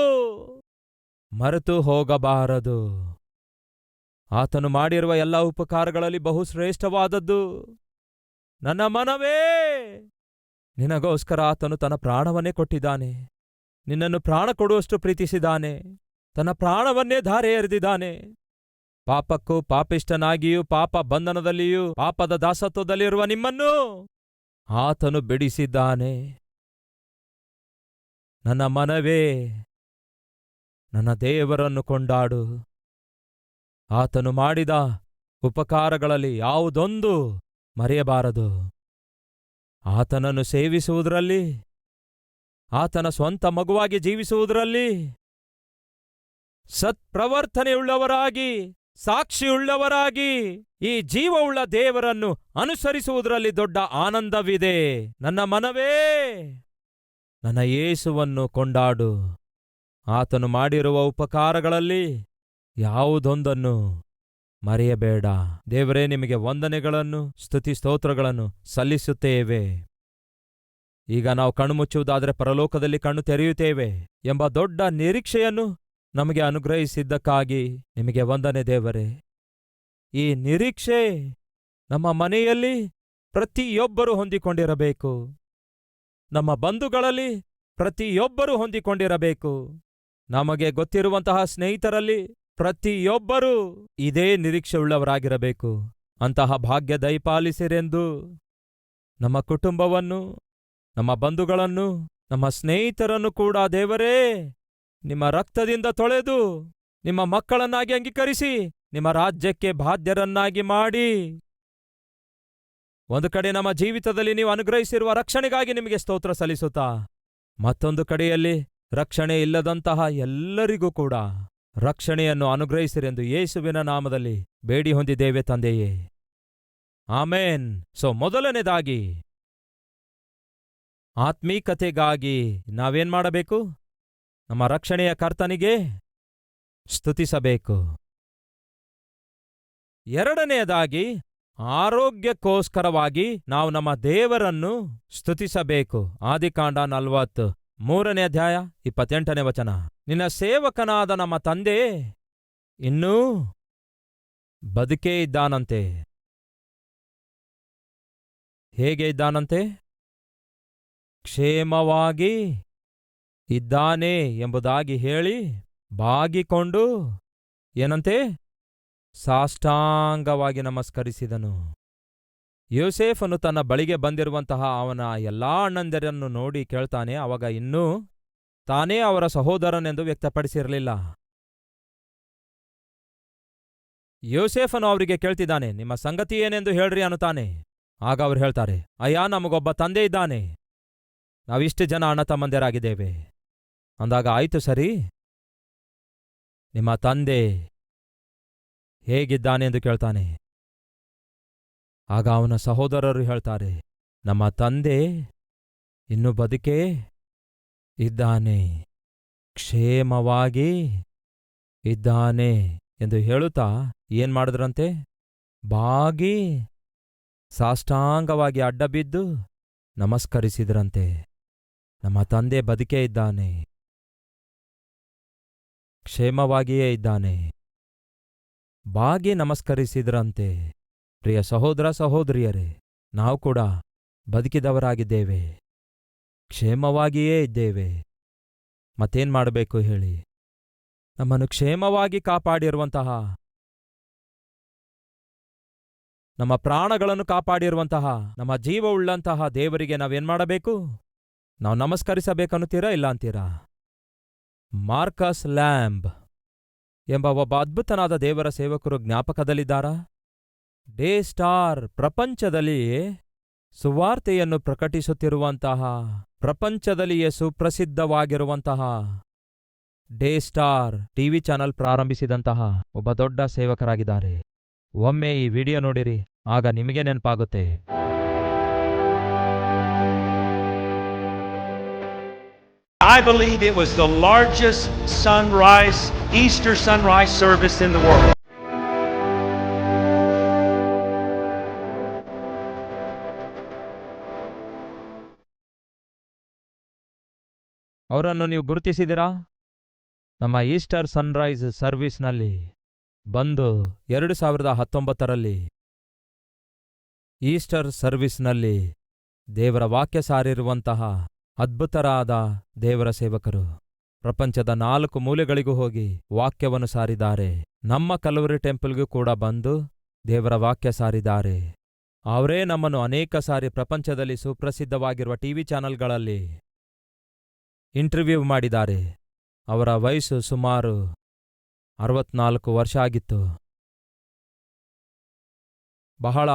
ಮರೆತು ಹೋಗಬಾರದು. ಆತನು ಮಾಡಿರುವ ಎಲ್ಲ ಉಪಕಾರಗಳಲ್ಲಿ ಬಹುಶ್ರೇಷ್ಠವಾದದ್ದು. ನನ್ನ ಮನವೇ, ನಿನಗೋಸ್ಕರ ಆತನು ತನ್ನ ಪ್ರಾಣವನ್ನೇ ಕೊಟ್ಟಿದ್ದಾನೆ. ನಿನ್ನನ್ನು ಪ್ರಾಣ ಕೊಡುವಷ್ಟು ಪ್ರೀತಿಸಿದ್ದಾನೆ. ತನ್ನ ಪ್ರಾಣವನ್ನೇ ಧಾರೆ ಎರೆದಿದ್ದಾನೆ. ಪಾಪಕ್ಕೂ ಪಾಪಿಷ್ಠನಾಗಿಯೂ ಪಾಪ ಬಂಧನದಲ್ಲಿಯೂ ಪಾಪದ ದಾಸತ್ವದಲ್ಲಿರುವ ನಿಮ್ಮನ್ನು ಆತನು ಬಿಡಿಸಿದ್ದಾನೆ. ನನ್ನ ಮನವೇ, ನನ್ನ ದೇವರನ್ನು ಕೊಂಡಾಡು. ಆತನು ಮಾಡಿದ ಉಪಕಾರಗಳಲ್ಲಿ ಯಾವುದೊಂದು ಮರೆಯಬಾರದು. ಆತನನ್ನು ಸೇವಿಸುವುದರಲ್ಲಿ, ಆತನ ಸ್ವಂತ ಮಗುವಾಗಿ ಜೀವಿಸುವುದರಲ್ಲಿ, ಸತ್ಪ್ರವರ್ತನೆಯುಳ್ಳವರಾಗಿ, ಸಾಕ್ಷಿಯುಳ್ಳವರಾಗಿ, ಈ ಜೀವವುಳ್ಳ ದೇವರನ್ನು ಅನುಸರಿಸುವುದರಲ್ಲಿ ದೊಡ್ಡ ಆನಂದವಿದೆ. ನನ್ನ ಮನವೇ, ನನ್ನ ಯೇಸುವನ್ನು ಕೊಂಡಾಡು. ಆತನು ಮಾಡಿರುವ ಉಪಕಾರಗಳಲ್ಲಿ ಯಾವುದೊಂದನ್ನು ಮರೆಯಬೇಡ. ದೇವರೇ, ನಿಮಗೆ ವಂದನೆಗಳನ್ನು, ಸ್ತುತಿ ಸ್ತೋತ್ರಗಳನ್ನು ಸಲ್ಲಿಸುತ್ತೇವೆ. ಈಗ ನಾವು ಕಣ್ಣು ಮುಚ್ಚುವುದಾದರೆ ಪರಲೋಕದಲ್ಲಿ ಕಣ್ಣು ತೆರೆಯುತ್ತೇವೆ ಎಂಬ ದೊಡ್ಡ ನಿರೀಕ್ಷೆಯನ್ನು ನಮಗೆ ಅನುಗ್ರಹಿಸಿದ್ದಕ್ಕಾಗಿ ನಿಮಗೆ ವಂದನೆ ದೇವರೇ. ಈ ನಿರೀಕ್ಷೆ ನಮ್ಮ ಮನೆಯಲ್ಲಿ ಪ್ರತಿಯೊಬ್ಬರೂ ಹೊಂದಿಕೊಂಡಿರಬೇಕು. ನಮ್ಮ ಬಂಧುಗಳಲ್ಲಿ ಪ್ರತಿಯೊಬ್ಬರೂ ಹೊಂದಿಕೊಂಡಿರಬೇಕು. ನಮಗೆ ಗೊತ್ತಿರುವಂತಹ ಸ್ನೇಹಿತರಲ್ಲಿ ಪ್ರತಿಯೊಬ್ಬರೂ ಇದೇ ನಿರೀಕ್ಷೆಯುಳ್ಳವರಾಗಿರಬೇಕು. ಅಂತಹ ಭಾಗ್ಯ ದಯಪಾಲಿಸಿರೆಂದು ನಮ್ಮ ಕುಟುಂಬವನ್ನು, ನಮ್ಮ ಬಂಧುಗಳನ್ನು, ನಮ್ಮ ಸ್ನೇಹಿತರನ್ನು ಕೂಡ ದೇವರೇ ನಿಮ್ಮ ರಕ್ತದಿಂದ ತೊಳೆದು ನಿಮ್ಮ ಮಕ್ಕಳನ್ನಾಗಿ ಅಂಗೀಕರಿಸಿ ನಿಮ್ಮ ರಾಜ್ಯಕ್ಕೆ ಬಾಧ್ಯರನ್ನಾಗಿ ಮಾಡಿ, ಒಂದು ಕಡೆ ನಮ್ಮ ಜೀವಿತದಲ್ಲಿ ನೀವು ಅನುಗ್ರಹಿಸಿರುವ ರಕ್ಷಣೆಗಾಗಿ ನಿಮಗೆ ಸ್ತೋತ್ರ ಸಲ್ಲಿಸುತ್ತಾ, ಮತ್ತೊಂದು ಕಡೆಯಲ್ಲಿ ರಕ್ಷಣೆ ಇಲ್ಲದಂತಹ ಎಲ್ಲರಿಗೂ ಕೂಡ ರಕ್ಷಣೆಯನ್ನು ಅನುಗ್ರಹಿಸಿರೆಂದು ಯೇಸುವಿನ ನಾಮದಲ್ಲಿ ಬೇಡಿ ಹೊಂದಿದ್ದೇವೆ ತಂದೆಯೇ, ಆಮೇನ್. ಮೊದಲನೇದಾಗಿ ಆತ್ಮೀಕತೆಗಾಗಿ ನಾವೇನ್ ಮಾಡಬೇಕು? ನಮ್ಮ ರಕ್ಷಣೆಯ ಕರ್ತನಿಗೆ ಸ್ತುತಿಸಬೇಕು. ಎರಡನೆಯದಾಗಿ ಆರೋಗ್ಯಕ್ಕೋಸ್ಕರವಾಗಿ ನಾವು ನಮ್ಮ ದೇವರನ್ನು ಸ್ತುತಿಸಬೇಕು. ಆದಿಕಾಂಡ 43ನೇ ಅಧ್ಯಾಯ 28ನೇ ವಚನ. ನಿನ್ನ ಸೇವಕನಾದ ನಮ್ಮ ತಂದೆ ಇನ್ನೂ ಬದುಕೇ ಇದ್ದಾನಂತೆ. ಹೇಗೆ ಇದ್ದಾನಂತೆ? ಕ್ಷೇಮವಾಗಿ ಇದ್ದಾನೆ ಎಂಬುದಾಗಿ ಹೇಳಿ ಬಾಗಿಕೊಂಡು ಏನಂತೆ? ಸಾಷ್ಟಾಂಗವಾಗಿ ನಮಸ್ಕರಿಸಿದನು. ಯೋಸೇಫನು ತನ್ನ ಬಳಿಗೆ ಬಂದಿರುವಂತಹ ಅವನ ಎಲ್ಲಾ ಅಣ್ಣಂದಿರನ್ನು ನೋಡಿ ಕೇಳ್ತಾನೆ. ಅವಾಗ ಇನ್ನೂ ತಾನೇ ಅವರ ಸಹೋದರನೆಂದು ವ್ಯಕ್ತಪಡಿಸಿರಲಿಲ್ಲ. ಯೋಸೇಫನು ಅವರಿಗೆ ಕೇಳ್ತಿದ್ದಾನೆ, ನಿಮ್ಮ ಸಂಗತಿ ಏನೆಂದು ಹೇಳ್ರಿ ಅನ್ನುತ್ತಾನೆ. ಆಗ ಅವರು ಹೇಳ್ತಾರೆ, ಅಯ್ಯ, ನಮಗೊಬ್ಬ ತಂದೆ ಇದ್ದಾನೆ, ನಾವಿಷ್ಟು ಜನ ಅಣ್ಣ ತಮ್ಮಂದಿರಾಗಿದ್ದೇವೆ. ಅಂದಾಗ ಆಯ್ತು ಸರಿ, ನಿಮ್ಮ ತಂದೆ ಹೇಗಿದ್ದಾನೆ ಎಂದು ಕೇಳ್ತಾನೆ. ಆಗ ಅವನ ಸಹೋದರರು ಹೇಳ್ತಾರೆ, ನಮ್ಮ ತಂದೆ ಇನ್ನು ಬದುಕೇ ಇದ್ದಾನೆ, ಕ್ಷೇಮವಾಗಿ ಇದ್ದಾನೆ ಎಂದು ಹೇಳುತ್ತಾ ಏನ್ ಮಾಡಿದ್ರಂತೆ? ಬಾಗಿ ಸಾಷ್ಟಾಂಗವಾಗಿ ಅಡ್ಡಬಿದ್ದು ನಮಸ್ಕರಿಸಿದ್ರಂತೆ. ನಮ್ಮ ತಂದೆ ಬದುಕೇ ಇದ್ದಾನೆ, ಕ್ಷೇಮವಾಗಿಯೇ ಇದ್ದಾನೆ. ಬಾಗಿ ನಮಸ್ಕರಿಸಿದ್ರಂತೆ. ಪ್ರಿಯ ಸಹೋದರ ಸಹೋದರಿಯರೇ, ನಾವು ಕೂಡ ಬದುಕಿದವರಾಗಿದ್ದೇವೆ, ಕ್ಷೇಮವಾಗಿಯೇ ಇದ್ದೇವೆ. ಮತ್ತೇನ್ ಮಾಡಬೇಕು ಹೇಳಿ? ನಮ್ಮನ್ನು ಕ್ಷೇಮವಾಗಿ ಕಾಪಾಡಿರುವಂತಹ, ನಮ್ಮ ಪ್ರಾಣಗಳನ್ನು ಕಾಪಾಡಿರುವಂತಹ, ನಮ್ಮ ಜೀವವುಳ್ಳಂತಹ ದೇವರಿಗೆ ನಾವೇನ್ ಮಾಡಬೇಕು? ನಾವು ನಮಸ್ಕರಿಸಬೇಕನ್ನುತ್ತೀರಾ, ಇಲ್ಲ ಅಂತೀರಾ? ಮಾರ್ಕಸ್ ಲ್ಯಾಂಬ್ ಎಂಬ ಒಬ್ಬ ಅದ್ಭುತನಾದ ದೇವರ ಸೇವಕರು ಜ್ಞಾಪಕದಲ್ಲಿದ್ದಾರಾ? ಡೇ ಸ್ಟಾರ್ ಪ್ರಪಂಚದಲ್ಲಿಯೇ ಸುವಾರ್ತೆಯನ್ನು ಪ್ರಕಟಿಸುತ್ತಿರುವಂತಹ, ಪ್ರಪಂಚದಲ್ಲಿಯೇ ಸುಪ್ರಸಿದ್ಧವಾಗಿರುವಂತಹ ಡೇ ಸ್ಟಾರ್ ಟಿವಿ ಚಾನಲ್ ಪ್ರಾರಂಭಿಸಿದಂತಹ ಒಬ್ಬ ದೊಡ್ಡ ಸೇವಕರಾಗಿದ್ದಾರೆ. ಒಮ್ಮೆ ಈ ವಿಡಿಯೋ ನೋಡಿರಿ, ಆಗ ನಿಮಗೆ ನೆನಪಾಗುತ್ತೆ. I believe it was the largest Easter sunrise service in the world. ಅವರನ್ನು ನೀವು ಗುರುತಿಸಿದಿರಾ? ನಮ್ಮ ಈಸ್ಟರ್ ಸನ್ರೈಸ್ ಸರ್ವಿಸ್ನಲ್ಲಿ ಬಂದು 2019ರಲ್ಲಿ ಈಸ್ಟರ್ ಸರ್ವಿಸ್ನಲ್ಲಿ ದೇವರ ವಾಕ್ಯ ಸಾರಿರುವಂತಹ ಅದ್ಭುತರಾದ ದೇವರ ಸೇವಕರು ಪ್ರಪಂಚದ 4 ಮೂಲೆಗಳಿಗೂ ಹೋಗಿ ವಾಕ್ಯವನ್ನು ಸಾರಿದ್ದಾರೆ. ನಮ್ಮ ಕಲ್ವರಿ ಟೆಂಪಲ್ಗೂ ಕೂಡ ಬಂದು ದೇವರ ವಾಕ್ಯ ಸಾರಿದ್ದಾರೆ. ಅವರೇ ನಮ್ಮನ್ನು ಅನೇಕ ಸಾರಿ ಪ್ರಪಂಚದಲ್ಲಿ ಸುಪ್ರಸಿದ್ಧವಾಗಿರುವ ಟಿವಿ ಚಾನಲ್ಗಳಲ್ಲಿ ಇಂಟರ್ವ್ಯೂ ಮಾಡಿದ್ದಾರೆ. ಅವರ ವಯಸ್ಸು ಸುಮಾರು 64 ವರ್ಷ ಆಗಿತ್ತು. ಬಹಳ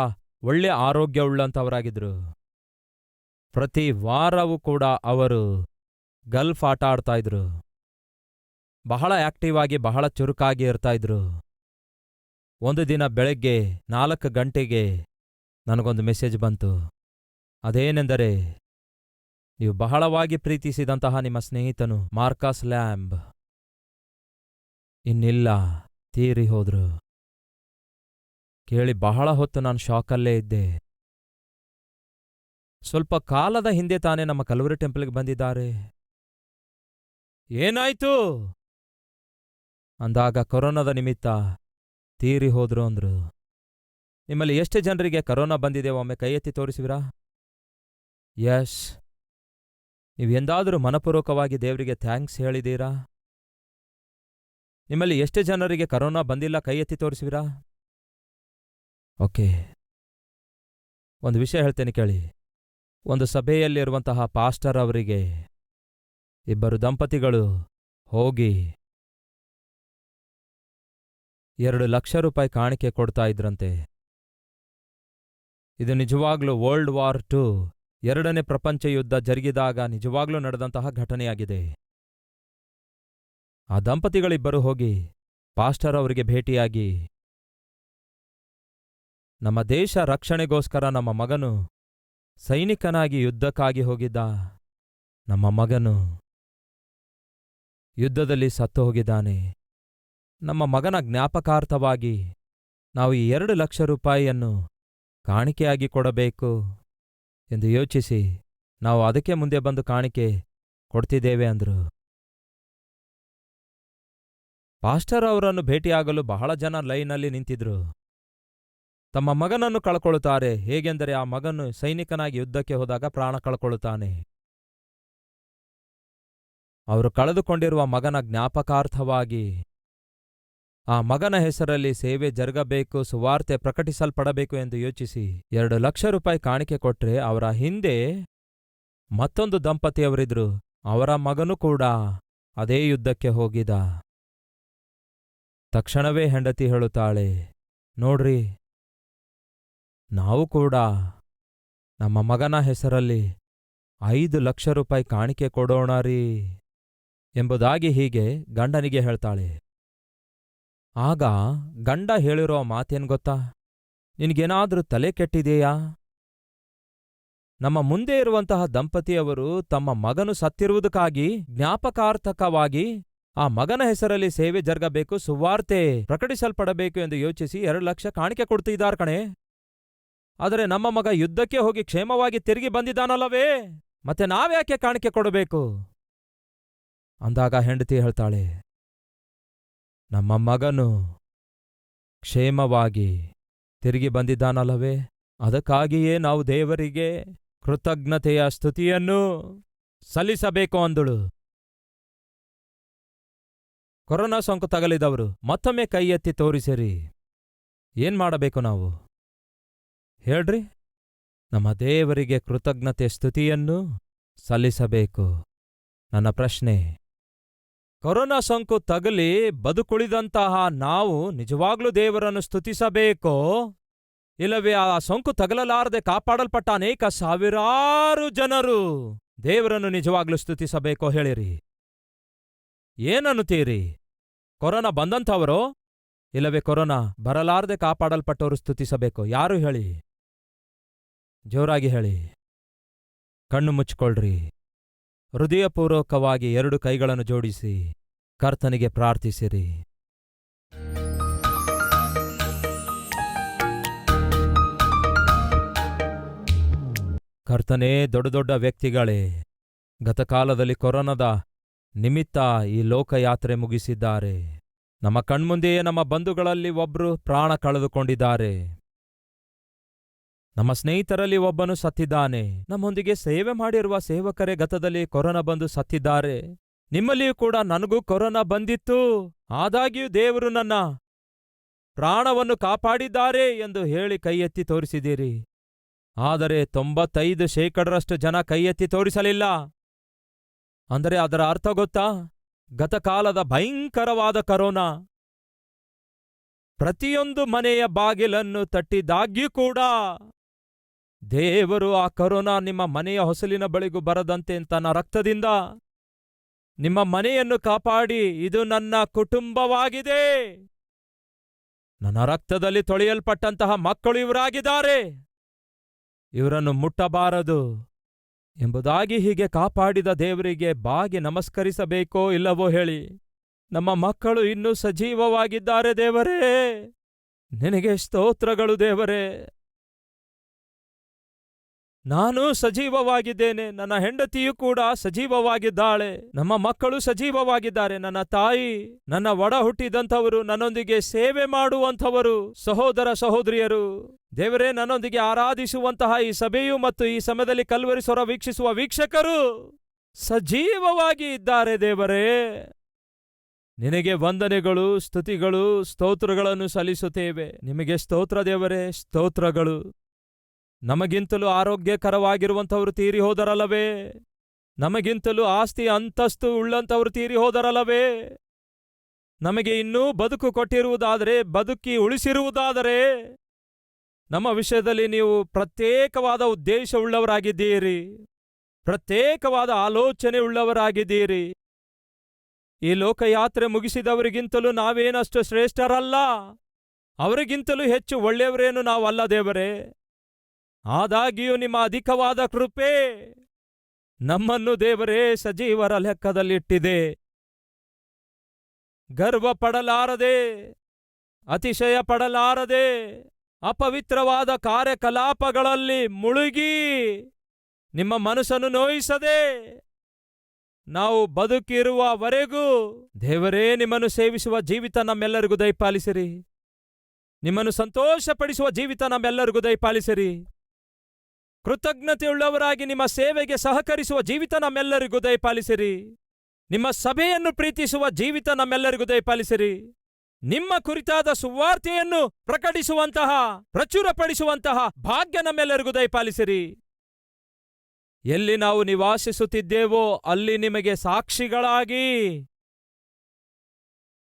ಒಳ್ಳೆ ಆರೋಗ್ಯವುಳ್ಳಂಥವರಾಗಿದ್ರು. ಪ್ರತಿ ವಾರವೂ ಕೂಡ ಅವರು ಗಲ್ಫ್ ಆಟ ಆಡ್ತಾ ಇದ್ರು. ಬಹಳ ಆಕ್ಟಿವ್ ಆಗಿ, ಬಹಳ ಚುರುಕಾಗಿ ಇರ್ತಾ ಇದ್ರು. ಒಂದು ದಿನ ಬೆಳಗ್ಗೆ 4 ಗಂಟೆಗೆ ನನಗೊಂದು ಮೆಸೇಜ್ ಬಂತು. ಅದೇನೆಂದರೆ, ನೀವು ಬಹಳವಾಗಿ ಪ್ರೀತಿಸಿದಂತಹ ನಿಮ್ಮ ಸ್ನೇಹಿತನು ಮಾರ್ಕಸ್ ಲ್ಯಾಂಬ್ ಇನ್ನಿಲ್ಲ, ತೀರಿ ಹೋದ್ರು. ಕೇಳಿ ಬಹಳ ಹೊತ್ತು ನಾನು ಶಾಕಲ್ಲೇ ಇದ್ದೆ. ಸ್ವಲ್ಪ ಕಾಲದ ಹಿಂದೆ ತಾನೇ ನಮ್ಮ ಕಲ್ವರಿ ಟೆಂಪಲ್ಗೆ ಬಂದಿದ್ದಾರೆ. ಏನಾಯ್ತು ಅಂದಾಗ ಕೊರೋನಾದ ನಿಮಿತ್ತ ತೀರಿ ಹೋದ್ರು ಅಂದ್ರು. ನಿಮ್ಮಲ್ಲಿ ಎಷ್ಟು ಜನರಿಗೆ ಕರೋನಾ ಬಂದಿದೆ? ಒಮ್ಮೆ ಕೈ ಎತ್ತಿ ತೋರಿಸುವಿರಾ? ಯಸ್. ನೀವೆಂದಾದರೂ ಮನಪೂರ್ವಕವಾಗಿ ದೇವರಿಗೆ ಥ್ಯಾಂಕ್ಸ್ ಹೇಳಿದೀರಾ? ನಿಮ್ಮಲ್ಲಿ ಎಷ್ಟು ಜನರಿಗೆ ಕರೋನಾ ಬಂದಿಲ್ಲ? ಕೈ ಎತ್ತಿ ತೋರಿಸುವಿರಾ? ಓಕೆ. ಒಂದು ವಿಷಯ ಹೇಳ್ತೇನೆ ಕೇಳಿ. ಒಂದು ಸಭೆಯಲ್ಲಿರುವಂತಹ ಪಾಸ್ಟರ್ ಅವರಿಗೆ 2 ದಂಪತಿಗಳು ಹೋಗಿ 2 ಲಕ್ಷ ರೂಪಾಯಿ ಕಾಣಿಕೆ ಕೊಡ್ತಾ ಇದ್ರಂತೆ. ಇದು ನಿಜವಾಗ್ಲೂ ವರ್ಲ್ಡ್ ವಾರ್ II, 2ನೇ ಪ್ರಪಂಚ ಯುದ್ಧ ಜರುಗಿದಾಗ ನಿಜವಾಗ್ಲೂ ನಡೆದಂತಹ ಘಟನೆಯಾಗಿದೆ. ಆ ದಂಪತಿಗಳಿಬ್ಬರು ಹೋಗಿ ಪಾಸ್ಟರ್ ಅವರಿಗೆ ಭೇಟಿಯಾಗಿ, ನಮ್ಮ ದೇಶ ರಕ್ಷಣೆಗೋಸ್ಕರ ನಮ್ಮ ಮಗನು ಸೈನಿಕನಾಗಿ ಯುದ್ಧಕ್ಕಾಗಿ ಹೋಗಿದ್ದ. ನಮ್ಮ ಮಗನು ಯುದ್ಧದಲ್ಲಿ ಸತ್ತು ಹೋಗಿದ್ದಾನೆ. ನಮ್ಮ ಮಗನ ಜ್ಞಾಪಕಾರ್ಥವಾಗಿ ನಾವು ಈ 2 ಲಕ್ಷ ರೂಪಾಯಿಯನ್ನು ಕಾಣಿಕೆಯಾಗಿ ಕೊಡಬೇಕು ಎಂದು ಯೋಚಿಸಿ ನಾವು ಅದಕ್ಕೆ ಮುಂದೆ ಬಂದು ಕಾಣಿಕೆ ಕೊಡ್ತಿದ್ದೇವೆ ಅಂದರು. ಪಾಸ್ಟರ್ ಅವರನ್ನು ಭೇಟಿಯಾಗಲು ಬಹಳ ಜನ ಲೈನಲ್ಲಿ ನಿಂತಿದ್ರು. ತಮ್ಮ ಮಗನನ್ನು ಕಳ್ಕೊಳ್ಳುತ್ತಾರೆ. ಹೇಗೆಂದರೆ ಆ ಮಗನು ಸೈನಿಕನಾಗಿ ಯುದ್ಧಕ್ಕೆ ಹೋದಾಗ ಪ್ರಾಣ ಕಳ್ಕೊಳ್ಳುತ್ತಾನೆ. ಅವರು ಕಳೆದುಕೊಂಡಿರುವ ಮಗನ ಜ್ಞಾಪಕಾರ್ಥವಾಗಿ ಆ ಮಗನ ಹೆಸರಲ್ಲಿ ಸೇವೆ ಜರುಗಬೇಕು, ಸುವಾರ್ತೆ ಪ್ರಕಟಿಸಲ್ಪಡಬೇಕು ಎಂದು ಯೋಚಿಸಿ 2 ಲಕ್ಷ ರೂಪಾಯಿ ಕಾಣಿಕೆ ಕೊಟ್ರೆ, ಅವರ ಹಿಂದೆ ಮತ್ತೊಂದು ದಂಪತಿಯವರಿದ್ರು. ಅವರ ಮಗನೂ ಕೂಡ ಅದೇ ಯುದ್ಧಕ್ಕೆ ಹೋಗಿದ. ತಕ್ಷಣವೇ ಹೆಂಡತಿ ಹೇಳುತ್ತಾಳೆ, ನೋಡ್ರಿ, ನಾವು ಕೂಡ ನಮ್ಮ ಮಗನ ಹೆಸರಲ್ಲಿ 5 ಲಕ್ಷ ರೂಪಾಯಿ ಕಾಣಿಕೆ ಕೊಡೋಣರೀ ಎಂಬುದಾಗಿ ಹೀಗೆ ಗಂಡನಿಗೆ ಹೇಳ್ತಾಳೆ. ಆಗ ಗಂಡ ಹೇಳಿರೋ ಮಾತೇನ್ ಗೊತ್ತಾ? ನಿನಗೇನಾದ್ರೂ ತಲೆ ಕೆಟ್ಟಿದೆಯಾ? ನಮ್ಮ ಮುಂದೆ ಇರುವಂತಹ ದಂಪತಿಯವರು ತಮ್ಮ ಮಗನು ಸತ್ತಿರುವುದಕ್ಕಾಗಿ ಜ್ಞಾಪಕಾರ್ಥಕವಾಗಿ ಆ ಮಗನ ಹೆಸರಲ್ಲಿ ಸೇವೆ ಜರುಗಬೇಕು, ಸುವಾರ್ತೆ ಪ್ರಕಟಿಸಲ್ಪಡಬೇಕು ಎಂದು ಯೋಚಿಸಿ 2 ಲಕ್ಷ ಕಾಣಿಕೆ ಕೊಡ್ತಿದ್ದಾರೆ ಕಣೆ. ಆದರೆ ನಮ್ಮ ಮಗ ಯುದ್ಧಕ್ಕೆ ಹೋಗಿ ಕ್ಷೇಮವಾಗಿ ತಿರುಗಿ ಬಂದಿದ್ದಾನಲ್ಲವೇ, ಮತ್ತೆ ನಾವ್ಯಾಕೆ ಕಾಣಿಕೆ ಕೊಡಬೇಕು ಅಂದಾಗ ಹೆಂಡತಿ ಹೇಳ್ತಾಳೆ, ನಮ್ಮ ಮಗನು ಕ್ಷೇಮವಾಗಿ ತಿರುಗಿ ಬಂದಿದ್ದಾನಲ್ಲವೇ? ಅದಕ್ಕಾಗಿಯೇ ನಾವು ದೇವರಿಗೆ ಕೃತಜ್ಞತೆಯ ಸ್ತುತಿಯನ್ನು ಸಲ್ಲಿಸಬೇಕು ಅಂದಳು. ಕೊರೋನಾ ಸೋಂಕು ತಗಲಿದವರು ಮತ್ತೊಮ್ಮೆ ಕೈ ಎತ್ತಿ ತೋರಿಸಿರಿ. ಏನ್ ಮಾಡಬೇಕು ನಾವು? ಹೇಳ್ರಿ. ನಮ್ಮ ದೇವರಿಗೆ ಕೃತಜ್ಞತೆ ಸ್ತುತಿಯನ್ನು ಸಲ್ಲಿಸಬೇಕು. ನನ್ನ ಪ್ರಶ್ನೆ, ಕೊರೋನಾ ಸೋಂಕು ತಗಲಿ ಬದುಕುಳಿದಂತಹ ನಾವು ನಿಜವಾಗ್ಲೂ ದೇವರನ್ನು ಸ್ತುತಿಸಬೇಕೋ, ಇಲ್ಲವೇ ಆ ಸೋಂಕು ತಗಲಲಾರದೆ ಕಾಪಾಡಲ್ಪಟ್ಟ ಅನೇಕ ಸಾವಿರಾರು ಜನರು ದೇವರನ್ನು ನಿಜವಾಗ್ಲೂ ಸ್ತುತಿಸಬೇಕೋ ಹೇಳಿರಿ. ಏನನ್ನುತ್ತೀರಿ? ಕೊರೋನಾ ಬಂದಂಥವರೋ, ಇಲ್ಲವೇ ಕೊರೋನಾ ಬರಲಾರದೆ ಕಾಪಾಡಲ್ಪಟ್ಟವರು ಸ್ತುತಿಸಬೇಕೋ? ಯಾರು ಹೇಳಿ? ಜೋರಾಗಿ ಹೇಳಿ. ಕಣ್ಣು ಮುಚ್ಕೊಳ್ರಿ. ಹೃದಯಪೂರ್ವಕವಾಗಿ 2 ಕೈಗಳನ್ನು ಜೋಡಿಸಿ ಕರ್ತನಿಗೆ ಪ್ರಾರ್ಥಿಸಿರಿ. ಕರ್ತನೇ, ದೊಡ್ಡ ದೊಡ್ಡ ವ್ಯಕ್ತಿಗಳೇ ಗತಕಾಲದಲ್ಲಿ ಕೊರೋನಾದ ನಿಮಿತ್ತ ಈ ಲೋಕಯಾತ್ರೆ ಮುಗಿಸಿದ್ದಾರೆ. ನಮ್ಮ ಕಣ್ಮುಂದೆಯೇ ನಮ್ಮ ಬಂಧುಗಳಲ್ಲಿ ಒಬ್ರು ಪ್ರಾಣ ಕಳೆದುಕೊಂಡಿದ್ದಾರೆ. ನಮ್ಮ ಸ್ನೇಹಿತರಲ್ಲಿ ಒಬ್ಬನು ಸತ್ತಿದ್ದಾನೆ. ನಮ್ಮೊಂದಿಗೆ ಸೇವೆ ಮಾಡಿರುವ ಸೇವಕರೇ ಗತದಲ್ಲಿ ಕೊರೋನಾ ಬಂದು ಸತ್ತಿದ್ದಾರೆ. ನಿಮ್ಮಲ್ಲಿಯೂ ಕೂಡ ನನಗೂ ಕೊರೋನಾ ಬಂದಿತ್ತು, ಆದಾಗ್ಯೂ ದೇವರು ನನ್ನ ಪ್ರಾಣವನ್ನು ಕಾಪಾಡಿದ್ದಾರೆ ಎಂದು ಹೇಳಿ ಕೈ ಎತ್ತಿ ತೋರಿಸಿದ್ದೀರಿ. ಆದರೆ 95% ಜನ ಕೈ ಎತ್ತಿ ತೋರಿಸಲಿಲ್ಲ. ಅಂದರೆ ಅದರ ಅರ್ಥ ಗೊತ್ತಾ? ಗತಕಾಲದ ಭಯಂಕರವಾದ ಕೊರೋನಾ ಪ್ರತಿಯೊಂದು ಮನೆಯ ಬಾಗಿಲನ್ನು ತಟ್ಟಿದಾಗ್ಯೂ ಕೂಡ ದೇವರು ಆ ಕೊರೋನಾ ನಿಮ್ಮ ಮನೆಯ ಹೊಸಲಿನ ಬಳಿಗೂ ಬರದಂತೆ ತನ್ನ ರಕ್ತದಿಂದ ನಿಮ್ಮ ಮನೆಯನ್ನು ಕಾಪಾಡಿ, ಇದು ನನ್ನ ಕುಟುಂಬವಾಗಿದೆ, ನನ್ನ ರಕ್ತದಲ್ಲಿ ತೊಳೆಯಲ್ಪಟ್ಟಂತಹ ಮಕ್ಕಳು ಇವರಾಗಿದ್ದಾರೆ, ಇವರನ್ನು ಮುಟ್ಟಬಾರದು ಎಂಬುದಾಗಿ ಹೀಗೆ ಕಾಪಾಡಿದ ದೇವರಿಗೆ ಬಾಗಿ ನಮಸ್ಕರಿಸಬೇಕೋ ಇಲ್ಲವೋ ಹೇಳಿ. ನಮ್ಮ ಮಕ್ಕಳು ಇನ್ನೂ ಸಜೀವವಾಗಿದ್ದಾರೆ ದೇವರೇ, ನಿನಗೆ ಸ್ತೋತ್ರಗಳು ದೇವರೇ. ನಾನು ಸಜೀವವಾಗಿದ್ದೇನೆ, ನನ್ನ ಹೆಂಡತಿಯೂ ಕೂಡ ಸಜೀವವಾಗಿದ್ದಾಳೆ, ನಮ್ಮ ಮಕ್ಕಳು ಸಜೀವವಾಗಿದ್ದಾರೆ, ನನ್ನ ತಾಯಿ, ನನ್ನ ಒಡ ಹುಟ್ಟಿದಂಥವರು, ನನ್ನೊಂದಿಗೆ ಸೇವೆ ಮಾಡುವಂಥವರು, ಸಹೋದರ ಸಹೋದರಿಯರು ದೇವರೇ, ನನ್ನೊಂದಿಗೆ ಆರಾಧಿಸುವಂತಹ ಈ ಸಭೆಯು ಮತ್ತು ಈ ಸಮಯದಲ್ಲಿ ಕಲ್ವರಿ ಸ್ವರ ವೀಕ್ಷಿಸುವ ವೀಕ್ಷಕರು ಸಜೀವವಾಗಿ ಇದ್ದಾರೆ ದೇವರೇ. ನಿನಗೆ ವಂದನೆಗಳು, ಸ್ತುತಿಗಳು, ಸ್ತೋತ್ರಗಳನ್ನು ಸಲ್ಲಿಸುತ್ತೇವೆ. ನಿಮಗೆ ಸ್ತೋತ್ರ ದೇವರೇ, ಸ್ತೋತ್ರಗಳು. ನಮಗಿಂತಲೂ ಆರೋಗ್ಯಕರವಾಗಿರುವಂಥವರು ತೀರಿ ಹೋದರಲ್ಲವೇ? ನಮಗಿಂತಲೂ ಆಸ್ತಿ ಅಂತಸ್ತು ಉಳ್ಳಂಥವರು ತೀರಿ ಹೋದರಲ್ಲವೇ? ನಮಗೆ ಇನ್ನೂ ಬದುಕು ಕೊಟ್ಟಿರುವುದಾದರೆ, ಬದುಕಿ ಉಳಿಸಿರುವುದಾದರೆ, ನಮ್ಮ ವಿಷಯದಲ್ಲಿ ನೀವು ಪ್ರತ್ಯೇಕವಾದ ಉದ್ದೇಶವುಳ್ಳವರಾಗಿದ್ದೀರಿ, ಪ್ರತ್ಯೇಕವಾದ ಆಲೋಚನೆ ಉಳ್ಳವರಾಗಿದ್ದೀರಿ. ಈ ಲೋಕಯಾತ್ರೆ ಮುಗಿಸಿದವರಿಗಿಂತಲೂ ನಾವೇನಷ್ಟು ಶ್ರೇಷ್ಠರಲ್ಲ, ಅವರಿಗಿಂತಲೂ ಹೆಚ್ಚು ಒಳ್ಳೆಯವರೇನು ನಾವಲ್ಲ ದೇವರೇ. ಆದಾಗ್ಯೂ ನಿಮ್ಮ ಅಧಿಕವಾದ ಕೃಪೆ ನಮ್ಮನ್ನು ದೇವರೇ ಸಜೀವರ ಲೆಕ್ಕದಲ್ಲಿಟ್ಟಿದೆ. ಗರ್ವ ಪಡಲಾರದೆ, ಅತಿಶಯ ಪಡಲಾರದೆ, ಅಪವಿತ್ರವಾದ ಕಾರ್ಯಕಲಾಪಗಳಲ್ಲಿ ಮುಳುಗಿ ನಿಮ್ಮ ಮನಸ್ಸನ್ನು ನೋಯಿಸದೆ ನಾವು ಬದುಕಿರುವವರೆಗೂ ದೇವರೇ ನಿಮ್ಮನ್ನು ಸೇವಿಸುವ ಜೀವಿತ ನಮ್ಮೆಲ್ಲರಿಗೂ ದಯಪಾಲಿಸಿರಿ. ನಿಮ್ಮನ್ನು ಸಂತೋಷಪಡಿಸುವ ಜೀವಿತ ನಮ್ಮೆಲ್ಲರಿಗೂ ದಯಪಾಲಿಸಿರಿ. ಕೃತಜ್ಞತೆಯುಳ್ಳವರಾಗಿ ನಿಮ್ಮ ಸೇವೆಗೆ ಸಹಕರಿಸುವ ಜೀವಿತ ನಮ್ಮೆಲ್ಲರಿಗೂ ದಯಪಾಲಿಸಿರಿ. ನಿಮ್ಮ ಸಭೆಯನ್ನು ಪ್ರೀತಿಸುವ ಜೀವಿತ ನಮ್ಮೆಲ್ಲರಿಗೂ ದಯಪಾಲಿಸಿರಿ. ನಿಮ್ಮ ಕುರಿತಾದ ಸುವಾರ್ತೆಯನ್ನು ಪ್ರಕಟಿಸುವಂತಹ, ಪ್ರಚುರಪಡಿಸುವಂತಹ ಭಾಗ್ಯ ನಮ್ಮೆಲ್ಲರಿಗೂ ದಯಪಾಲಿಸಿರಿ. ಎಲ್ಲಿ ನಾವು ನಿವಾಸಿಸುತ್ತಿದ್ದೇವೋ ಅಲ್ಲಿ ನಿಮಗೆ ಸಾಕ್ಷಿಗಳಾಗಿ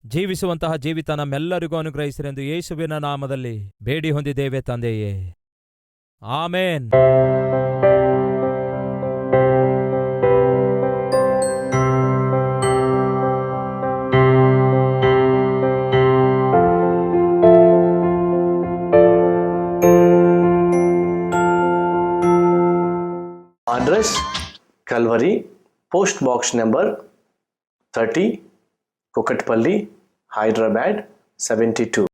ಜೀವಿಸುವಂತಹ ಜೀವಿತ ನಮ್ಮೆಲ್ಲರಿಗೂ ಅನುಗ್ರಹಿಸಿರೆಂದು ಯೇಸುವಿನ ನಾಮದಲ್ಲಿ ಬೇಡಿ ಹೊಂದಿದ್ದೇವೆ ತಂದೆಯೇ, ಆಮೇನ್. Address Calvary, Post Box number 30, Kokatpalli, Hyderabad 72.